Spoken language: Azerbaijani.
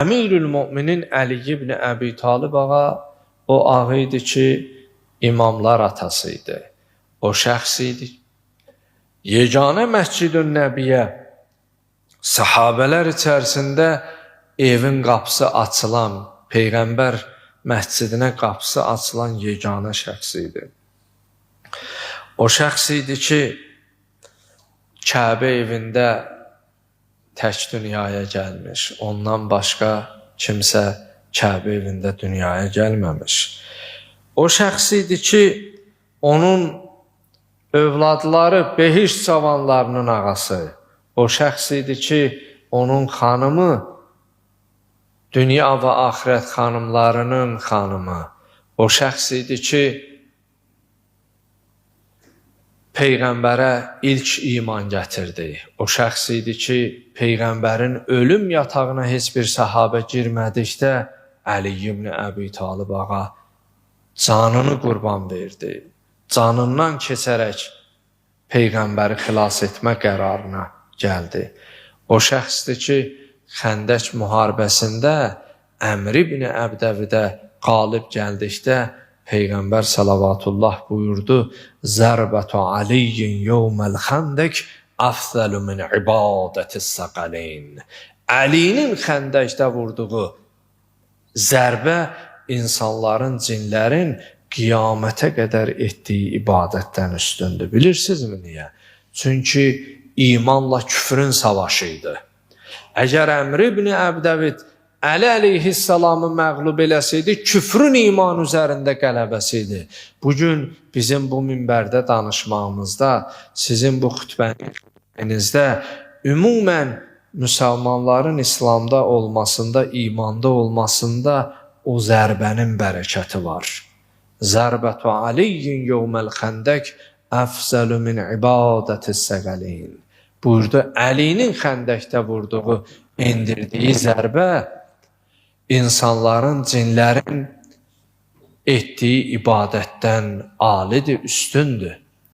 Əmirül Müminin Əli ibn Əbi Talib ağa o ağa idi ki, imamlar atası idi. O şəxs idi. Yeganə Məscid-ün Nəbiyyə sahabələr içərisində evin qapısı açılan, Peyğəmbər məscidinə qapısı açılan yeganə şəxs idi. O şəxs idi ki, Kəbə evində tək dünyaya gəlmiş. Ondan başqa kimsə Kəbə evində dünyaya gəlməmiş. O şəxs idi ki, onun övladları Behiş cavanlarının ağası. O şəxs idi ki, onun xanımı dünya və axirət xanımlarının xanımı. O şəxs idi ki, Peyğəmbərə ilk iman gətirdi. O şəxs idi ki, Peyğəmbərin ölüm yatağına heç bir sahabə girmədikdə Əli ibn Əbi Talib ağa canını qurban verdi. Canından keçərək Peyğəmbəri xilas etmə qərarına gəldi. O şəxsdir ki, Xəndək müharibəsində Əmr ibn Əbdəvidə qalib gəldikdə Peyğəmbər salavatullah buyurdu: "Zərbətu Aliyyin yevməl xəndək əfzəlu min ibadətis səqələyn." Əlinin xəndəkdə vurduğu zərbə insanların, cinlərin qiyamətə qədər etdiyi ibadətdən üstündür. Bilirsinizmi niyə? Çünki imanla küfrün savaşı idi. Əgər Əmr ibn Əbdəvid Əli əleyhissalamı məğlub eləsəydi, küfrün iman üzərində qələbəsi idi. Bugün bizim bu minbərdə danışmağımızda, sizin bu xütbənizdə ümumən müsəlmanların İslamda olmasında, imanda olmasında o zərbənin bərəkəti var. Zərbətu Aliyyin yevməl xəndək əfzəlu min ibadətis səqələyn. Buyurdu, Əlinin xəndəkdə vurduğu, indirdiyi zərbə insanların, cinlərin etdiyi ibadətdən alidir, üstündür.